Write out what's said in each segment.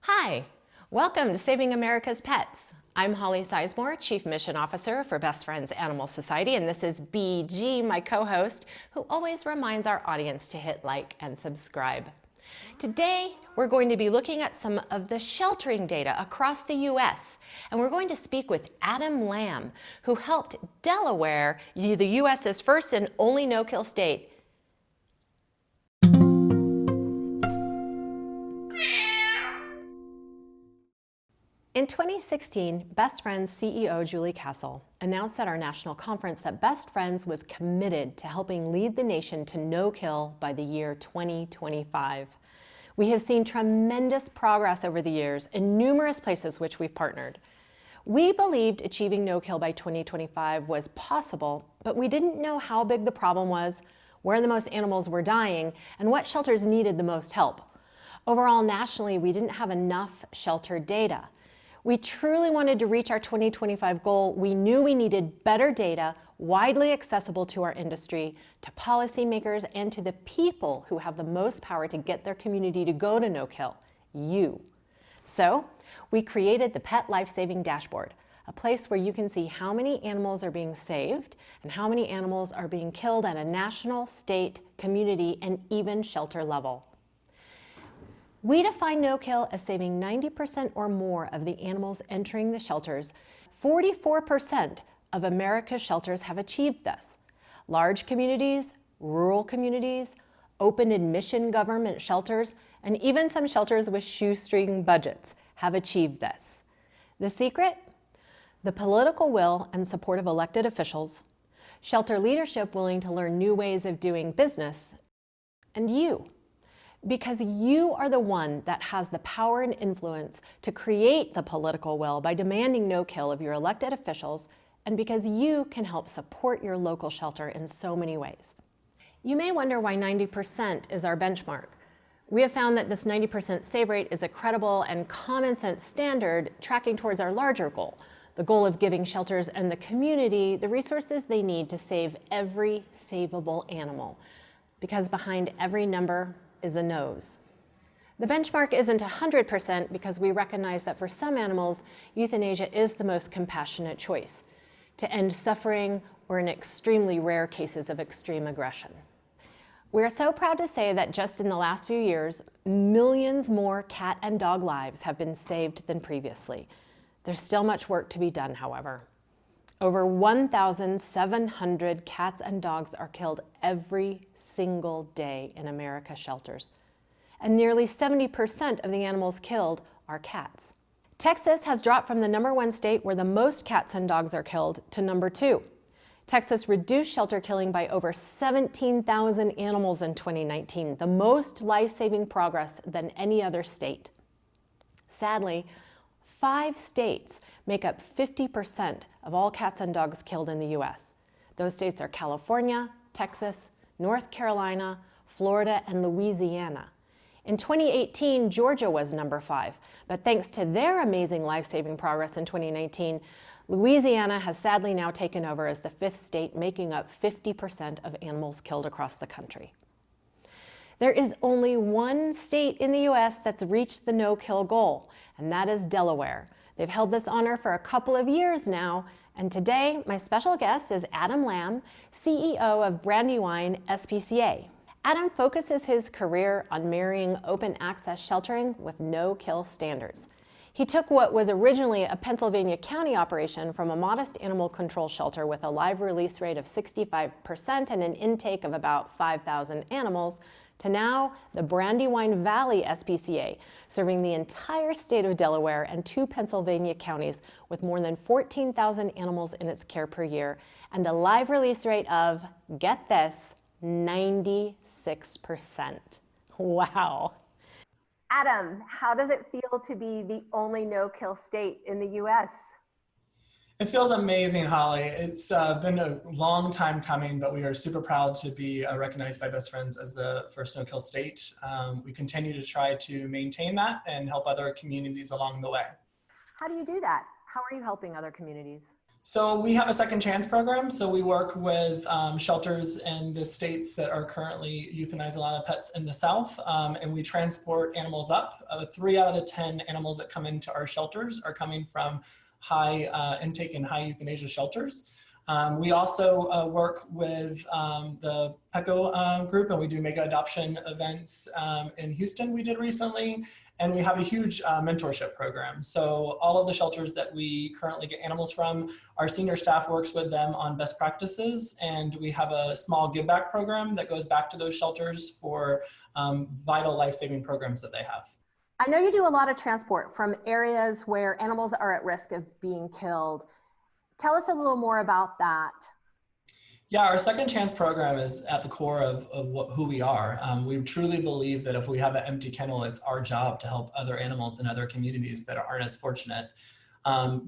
Hi, welcome to Saving America's Pets. I'm Holly Sizemore, Chief Mission Officer for Best Friends Animal Society, and this is BG, my co-host, who always reminds our audience to hit like and subscribe. Today, we're going to be looking at some of the sheltering data across the U.S., and we're going to speak with Adam Lamb, who helped Delaware, the U.S.'s first and only no-kill state, In 2016, Best Friends CEO Julie Castle announced at our national conference that Best Friends was committed to helping lead the nation to no-kill by the year 2025. We have seen tremendous progress over the years in numerous places which we've partnered. We believed achieving no-kill by 2025 was possible, but we didn't know how big the problem was, where the most animals were dying, and what shelters needed the most help. Overall, nationally, we didn't have enough shelter data. We truly wanted to reach our 2025 goal. We knew we needed better data, widely accessible to our industry, to policymakers, and to the people who have the most power to get their community to go to no-kill, you. So we created the Pet Life-Saving Dashboard, a place where you can see how many animals are being saved and how many animals are being killed at a national, state, community, and even shelter level. We define no-kill as saving 90% or more of the animals entering the shelters. 44% of America's shelters have achieved this. Large communities, rural communities, open admission government shelters, and even some shelters with shoestring budgets have achieved this. The secret? The political will and support of elected officials, shelter leadership willing to learn new ways of doing business, and you. Because you are the one that has the power and influence to create the political will by demanding no-kill of your elected officials, and because you can help support your local shelter in so many ways. You may wonder why 90% is our benchmark. We have found that this 90% save rate is a credible and common sense standard tracking towards our larger goal, the goal of giving shelters and the community the resources they need to save every savable animal. Because behind every number is a nose. The benchmark isn't 100% because we recognize that for some animals, euthanasia is the most compassionate choice to end suffering or in extremely rare cases of extreme aggression. We are so proud to say that just in the last few years, millions more cat and dog lives have been saved than previously. There's still much work to be done, however. Over 1,700 cats and dogs are killed every single day in America's shelters, and nearly 70% of the animals killed are cats. Texas has dropped from the #1 state where the most cats and dogs are killed to #2. Texas reduced shelter killing by over 17,000 animals in 2019, the most life-saving progress than any other state. Sadly, 5 states make up 50% of all cats and dogs killed in the U.S. Those states are California, Texas, North Carolina, Florida, and Louisiana. In 2018, Georgia was #5, but thanks to their amazing life-saving progress in 2019, Louisiana has sadly now taken over as the 5th state, making up 50% of animals killed across the country. There is only one state in the U.S. that's reached the no-kill goal, and that is Delaware. They've held this honor for a couple of years now, and today my special guest is Adam Lamb, CEO of Brandywine SPCA. Adam focuses his career on marrying open access sheltering with no-kill standards. He took what was originally a Pennsylvania County operation from a modest animal control shelter with a live release rate of 65% and an intake of about 5,000 animals to now the Brandywine Valley SPCA, serving the entire state of Delaware and 2 Pennsylvania counties with more than 14,000 animals in its care per year and a live release rate of, get this, 96%. Wow. Adam, how does it feel to be the only no-kill state in the U.S.? It feels amazing, Holly. It's been a long time coming, but we are super proud to be recognized by Best Friends as the first no-kill state. We continue to try to maintain that and help other communities along the way. How do you do that? How are you helping other communities? So we have a second chance program. So we work with shelters in the states that are currently euthanizing a lot of pets in the South, and we transport animals up. 3 out of the 10 animals that come into our shelters are coming from high intake and high euthanasia shelters. We also work with the PECO group, and we do mega adoption events in Houston we did recently. And we have a huge mentorship program. So all of the shelters that we currently get animals from, our senior staff works with them on best practices. And we have a small give back program that goes back to those shelters for vital life-saving programs that they have. I know you do a lot of transport from areas where animals are at risk of being killed. Tell us a little more about that. Yeah, our second chance program is at the core of who we are. We truly believe that if we have an empty kennel, it's our job to help other animals in other communities that aren't as fortunate.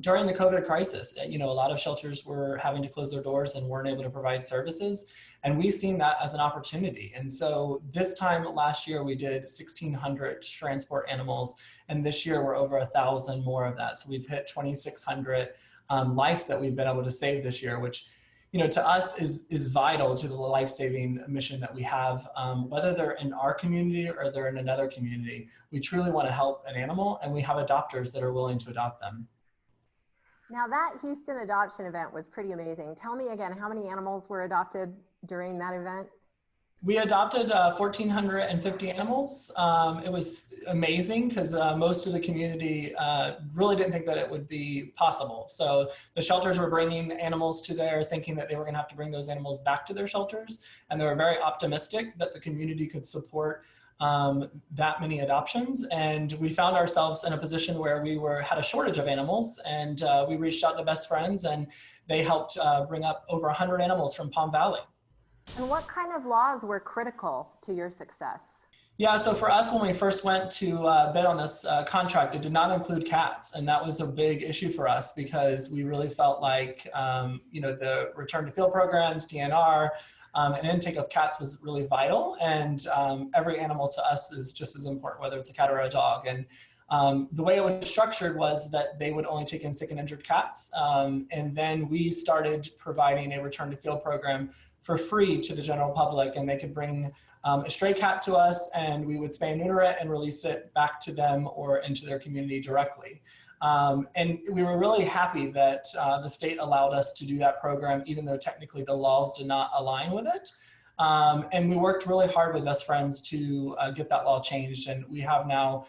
During the COVID crisis, a lot of shelters were having to close their doors and weren't able to provide services. And we've seen that as an opportunity. And so this time last year, we did 1,600 transport animals. And this year, we're over 1,000 more of that. So we've hit 2,600 lives that we've been able to save this year, which to us is vital to the life-saving mission that we have, whether they're in our community or they're in another community. We truly want to help an animal, and we have adopters that are willing to adopt them. Now that Houston adoption event was pretty amazing. Tell me again, how many animals were adopted during that event? We adopted 1,450 animals. It was amazing because most of the community really didn't think that it would be possible. So the shelters were bringing animals to there thinking that they were going to have to bring those animals back to their shelters. And they were very optimistic that the community could support that many adoptions. And we found ourselves in a position where we had a shortage of animals, and we reached out to Best Friends, and they helped bring up over 100 animals from Palm Valley. And what kind of laws were critical to your success? Yeah, so for us, when we first went to bid on this contract, it did not include cats. And that was a big issue for us because we really felt like, the return to field programs, DNR, and intake of cats was really vital. And every animal to us is just as important, whether it's a cat or a dog. And the way it was structured was that they would only take in sick and injured cats. And then we started providing a return to field program for free to the general public, and they could bring a stray cat to us, and we would spay and neuter it and release it back to them or into their community directly. And we were really happy that the state allowed us to do that program, even though technically the laws did not align with it. And we worked really hard with Best Friends to get that law changed, and we have now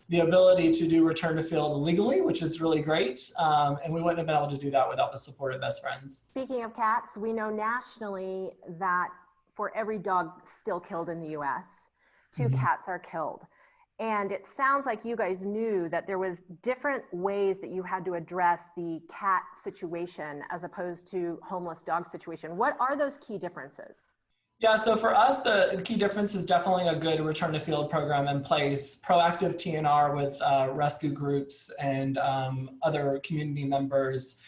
the ability to do return to field legally, which is really great. And we wouldn't have been able to do that without the support of Best Friends. Speaking of cats, we know nationally that for every dog still killed in the US, 2 cats are killed. And it sounds like you guys knew that there was different ways that you had to address the cat situation as opposed to homeless dog situation. What are those key differences? Yeah, so for us, the key difference is definitely a good return to field program in place, proactive TNR with rescue groups and other community members.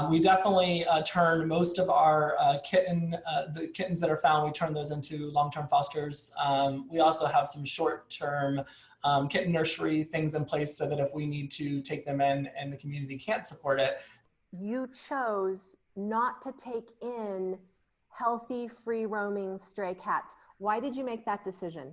We definitely turn most of our the kittens that are found, we turn those into long-term fosters. We also have some short-term kitten nursery things in place so that if we need to take them in and the community can't support it. You chose not to take in healthy, free-roaming stray cats. Why did you make that decision?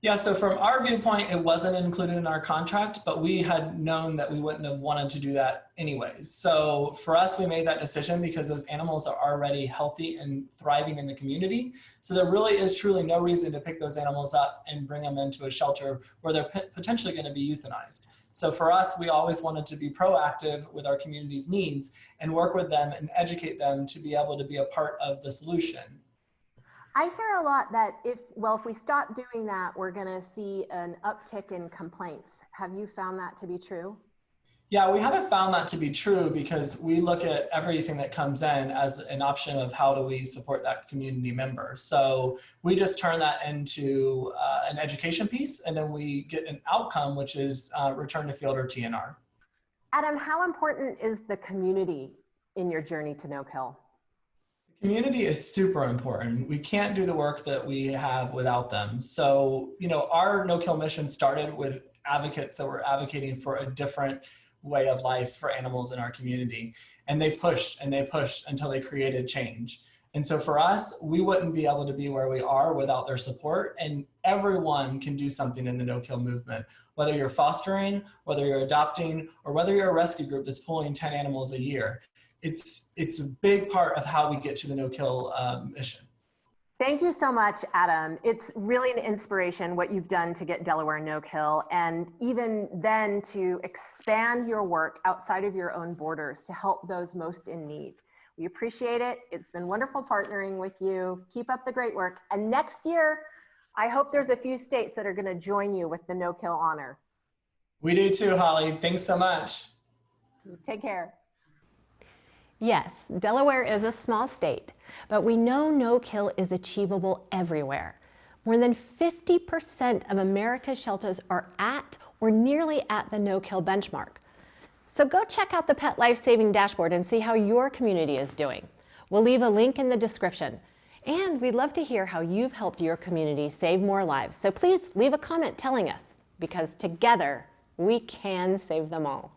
Yeah, so from our viewpoint, it wasn't included in our contract, but we had known that we wouldn't have wanted to do that anyways. So for us, we made that decision because those animals are already healthy and thriving in the community. So there really is truly no reason to pick those animals up and bring them into a shelter where they're potentially going to be euthanized. So for us, we always wanted to be proactive with our community's needs and work with them and educate them to be able to be a part of the solution. I hear a lot that if we stop doing that, we're going to see an uptick in complaints. Have you found that to be true? Yeah, we haven't found that to be true because we look at everything that comes in as an option of how do we support that community member. So we just turn that into an education piece, and then we get an outcome, which is return to field or TNR. Adam, how important is the community in your journey to no-kill? Community is super important. We can't do the work that we have without them. So, our no-kill mission started with advocates that were advocating for a different way of life for animals in our community. And they pushed and they pushed until they created change. And so for us, we wouldn't be able to be where we are without their support. And everyone can do something in the no-kill movement, whether you're fostering, whether you're adopting, or whether you're a rescue group that's pulling 10 animals a year. It's a big part of how we get to the no-kill mission. Thank you so much, Adam. It's really an inspiration what you've done to get Delaware no-kill, and even then to expand your work outside of your own borders to help those most in need. We appreciate it. It's been wonderful partnering with you. Keep up the great work. And next year, I hope there's a few states that are going to join you with the no-kill honor. We do too, Holly. Thanks so much. Take care. Yes, Delaware is a small state, but we know no-kill is achievable everywhere. More than 50% of America's shelters are at or nearly at the no-kill benchmark. So go check out the Pet Life Saving Dashboard and see how your community is doing. We'll leave a link in the description. And we'd love to hear how you've helped your community save more lives. So please leave a comment telling us, because together we can save them all.